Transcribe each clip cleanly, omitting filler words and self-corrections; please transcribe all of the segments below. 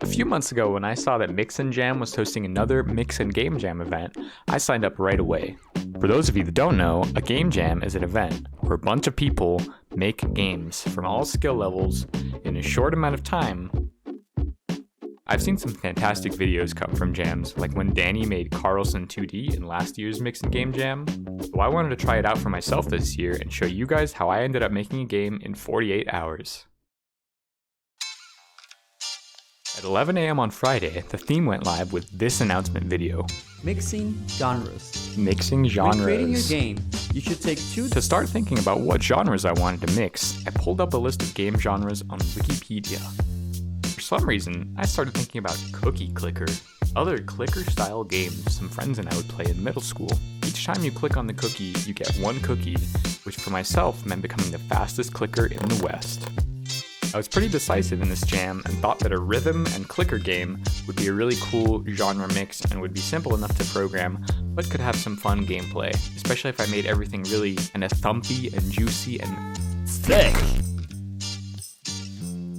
A few months ago, when I saw that Mix and Jam was hosting another Mix and Game Jam event, I signed up right away. For those of you that don't know, a game jam is an event where a bunch of people make games from all skill levels in a short amount of time. I've seen some fantastic videos come from jams, like when Danny made Carlson 2D in last year's Mix and Game Jam. So I wanted to try it out for myself this year and show you guys how I ended up making a game in 48 hours. At 11 a.m. on Friday, the theme went live with this announcement video. Mixing genres. Mixing genres. When creating your game, you should take To start thinking about what genres I wanted to mix, I pulled up a list of game genres on Wikipedia. For some reason, I started thinking about Cookie Clicker, other clicker-style games some friends and I would play in middle school. Each time you click on the cookie, you get one cookie, which for myself meant becoming the fastest clicker in the West. I was pretty decisive in this jam and thought that a rhythm and clicker game would be a really cool genre mix and would be simple enough to program, but could have some fun gameplay, especially if I made everything really kind of thumpy and juicy and thick.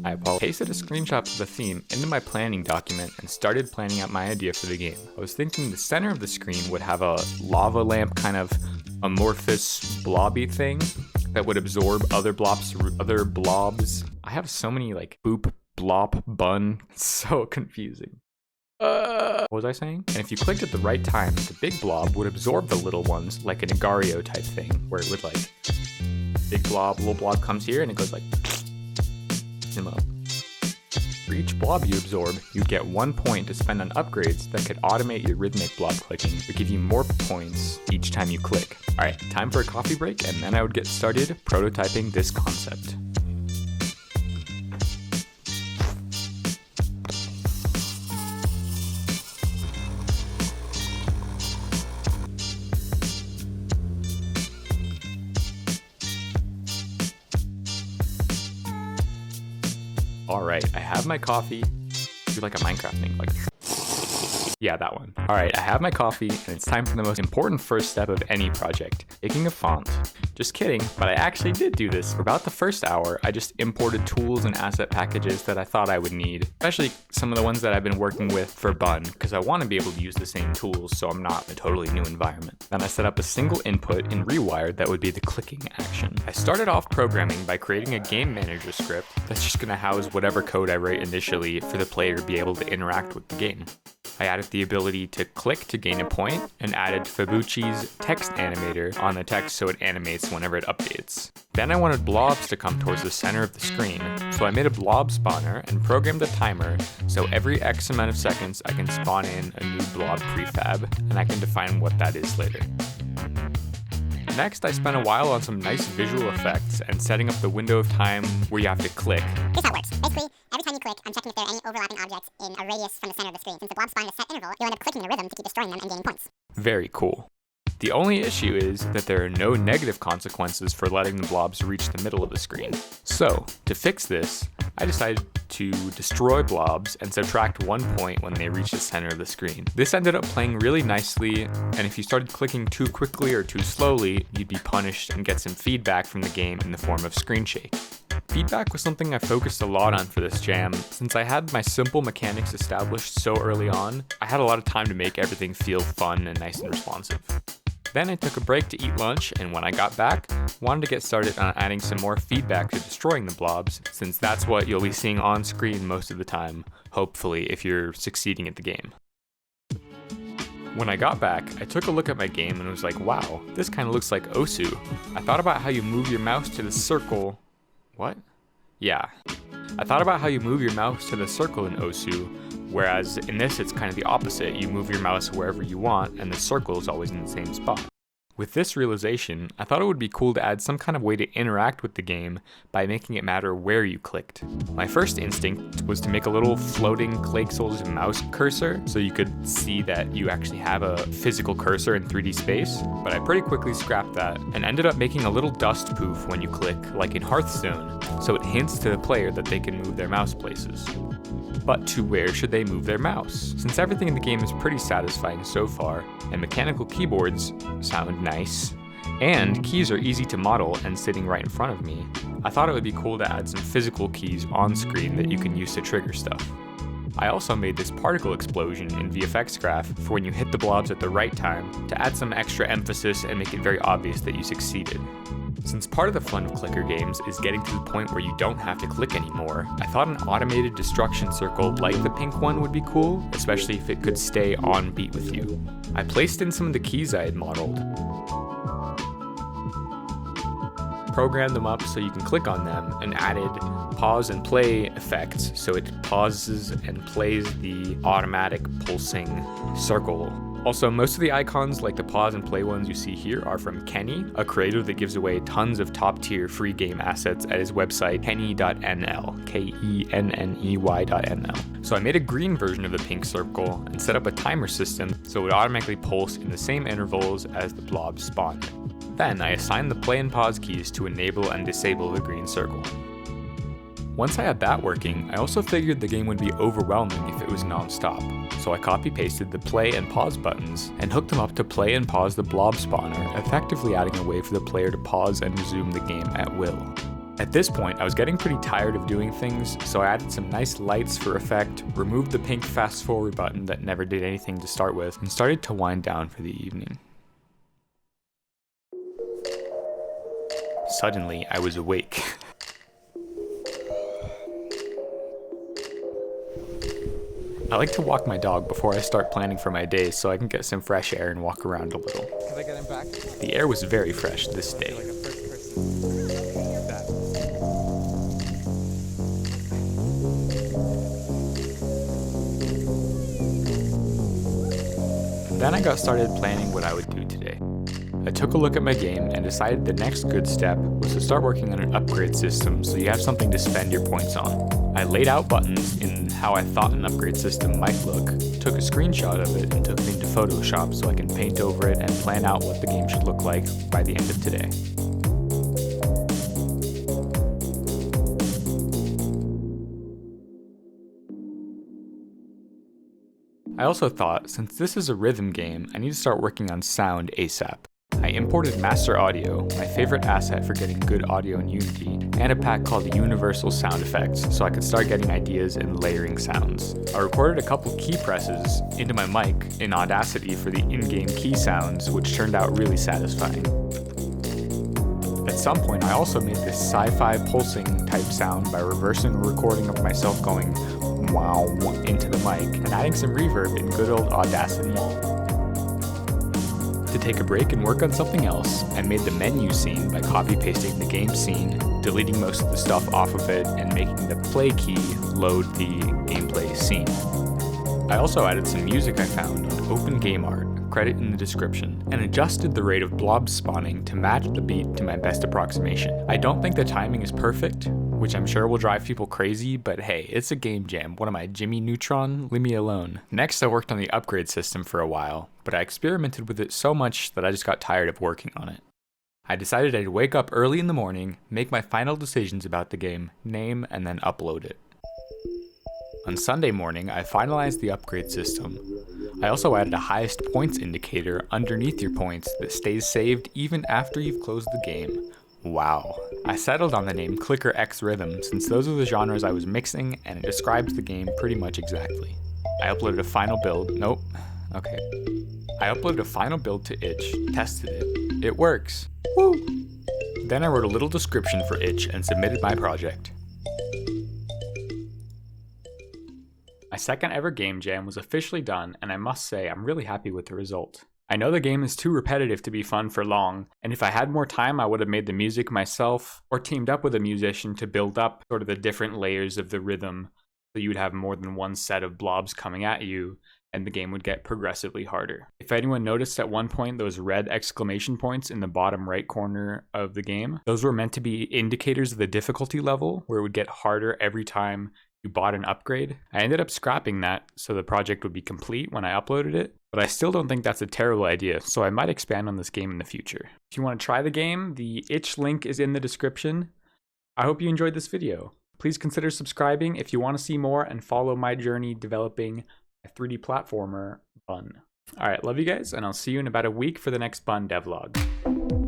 I pasted a screenshot of the theme into my planning document and started planning out my idea for the game. I was thinking the center of the screen would have a lava lamp kind of amorphous blobby thing that would absorb other blobs. I have so many like boop, blop, bun. It's so confusing. What was I saying? And if you clicked at the right time, the big blob would absorb the little ones like an Agario type thing, where it would like, big blob, little blob comes here and it goes like, For each blob you absorb, you get 1 point to spend on upgrades that could automate your rhythmic blob clicking or give you more points each time you click. Alright, time for a coffee break and then I would get started prototyping this concept. Alright, I have my coffee. Do like a Minecraft thing, like... Yeah, that one. Alright, I have my coffee, and it's time for the most important first step of any project, making a font. Just kidding, but I actually did do this. For about the first hour, I just imported tools and asset packages that I thought I would need, especially some of the ones that I've been working with for Bun, because I want to be able to use the same tools so I'm not in a totally new environment. Then I set up a single input in Rewired that would be the clicking action. I started off programming by creating a game manager script that's just going to house whatever code I write initially for the player to be able to interact with the game. I added the ability to click to gain a point and added Fabuchi's text animator on the text so it animates whenever it updates. Then I wanted blobs to come towards the center of the screen, so I made a blob spawner and programmed a timer so every X amount of seconds I can spawn in a new blob prefab, and I can define what that is later. Next, I spent a while on some nice visual effects and setting up the window of time where you have to click. Here's how it works. Basically, every time you click, I'm checking if there are any overlapping objects in a radius from the center of the screen. Since the blobs spawn in a set interval, you'll end up clicking in a rhythm to keep destroying them and gaining points. Very cool. The only issue is that there are no negative consequences for letting the blobs reach the middle of the screen. So, to fix this, I decided to destroy blobs and subtract 1 point when they reach the center of the screen. This ended up playing really nicely, and if you started clicking too quickly or too slowly, you'd be punished and get some feedback from the game in the form of screen shake. Feedback was something I focused a lot on for this jam. Since I had my simple mechanics established so early on, I had a lot of time to make everything feel fun and nice and responsive. Then I took a break to eat lunch, and when I got back, wanted to get started on adding some more feedback to destroying the blobs, since that's what you'll be seeing on screen most of the time, hopefully, if you're succeeding at the game. When I got back, I took a look at my game and was like, wow, this kind of looks like Osu. I thought about how you move your mouse to the circle. What? Yeah. I thought about how you move your mouse to the circle in Osu, whereas in this it's kind of the opposite. You move your mouse wherever you want and the circle is always in the same spot. With this realization, I thought it would be cool to add some kind of way to interact with the game by making it matter where you clicked. My first instinct was to make a little floating Clakesol's mouse cursor so you could see that you actually have a physical cursor in 3D space, but I pretty quickly scrapped that and ended up making a little dust poof when you click, like in Hearthstone, so it hints to the player that they can move their mouse places. But to where should they move their mouse? Since everything in the game is pretty satisfying so far, and mechanical keyboards sound nice, and keys are easy to model and sitting right in front of me, I thought it would be cool to add some physical keys on screen that you can use to trigger stuff. I also made this particle explosion in VFX graph for when you hit the blobs at the right time to add some extra emphasis and make it very obvious that you succeeded. Since part of the fun of clicker games is getting to the point where you don't have to click anymore, I thought an automated destruction circle like the pink one would be cool, especially if it could stay on beat with you. I placed in some of the keys I had modeled, programmed them up so you can click on them, and added pause and play effects so it pauses and plays the automatic pulsing circle. Also, most of the icons, like the pause and play ones you see here, are from Kenny, a creator that gives away tons of top-tier free game assets at his website, kenny.nl, Kenney.nl. So I made a green version of the pink circle and set up a timer system so it would automatically pulse in the same intervals as the blobs spawned. Then I assigned the play and pause keys to enable and disable the green circle. Once I had that working, I also figured the game would be overwhelming if it was non-stop, so I copy-pasted the play and pause buttons and hooked them up to play and pause the blob spawner, effectively adding a way for the player to pause and resume the game at will. At this point, I was getting pretty tired of doing things, so I added some nice lights for effect, removed the pink fast forward button that never did anything to start with, and started to wind down for the evening. Suddenly, I was awake. I like to walk my dog before I start planning for my day so I can get some fresh air and walk around a little. Can I get him back? The air was very fresh this day. Like a first person. Then I got started planning what I would do today. I took a look at my game and decided the next good step was to start working on an upgrade system so you have something to spend your points on. I laid out buttons in how I thought an upgrade system might look, took a screenshot of it and took it into Photoshop so I can paint over it and plan out what the game should look like by the end of today. I also thought, since this is a rhythm game, I need to start working on sound ASAP. I imported Master Audio, my favorite asset for getting good audio in Unity, and a pack called Universal Sound Effects so I could start getting ideas and layering sounds. I recorded a couple key presses into my mic in Audacity for the in-game key sounds, which turned out really satisfying. At some point, I also made this sci-fi pulsing type sound by reversing a recording of myself going wow into the mic and adding some reverb in good old Audacity. To take a break and work on something else, I made the menu scene by copy-pasting the game scene, deleting most of the stuff off of it, and making the play key load the gameplay scene. I also added some music I found on Open Game Art, credit in the description, and adjusted the rate of blob spawning to match the beat to my best approximation. I don't think the timing is perfect, which I'm sure will drive people crazy, but hey, it's a game jam. What am I, Jimmy Neutron? Leave me alone. Next, I worked on the upgrade system for a while, but I experimented with it so much that I just got tired of working on it. I decided I'd wake up early in the morning, make my final decisions about the game, name, and then upload it. On Sunday morning, I finalized the upgrade system. I also added a highest points indicator underneath your points that stays saved even after you've closed the game. Wow. I settled on the name Clicker X Rhythm since those are the genres I was mixing and it describes the game pretty much exactly. I uploaded a final build. I uploaded a final build to itch, tested it. It works. Woo! Then I wrote a little description for itch and submitted my project. My second ever game jam was officially done, and I must say I'm really happy with the result. I know the game is too repetitive to be fun for long, and if I had more time I would have made the music myself or teamed up with a musician to build up sort of the different layers of the rhythm so you would have more than one set of blobs coming at you and the game would get progressively harder. If anyone noticed at one point those red exclamation points in the bottom right corner of the game, those were meant to be indicators of the difficulty level where it would get harder every time you bought an upgrade. I ended up scrapping that so the project would be complete when I uploaded it, but I still don't think that's a terrible idea, so I might expand on this game in the future. If you want to try the game, the itch link is in the description. I hope you enjoyed this video. Please consider subscribing if you want to see more and follow my journey developing a 3D platformer, Bun. Alright, love you guys, and I'll see you in about a week for the next Bun devlog.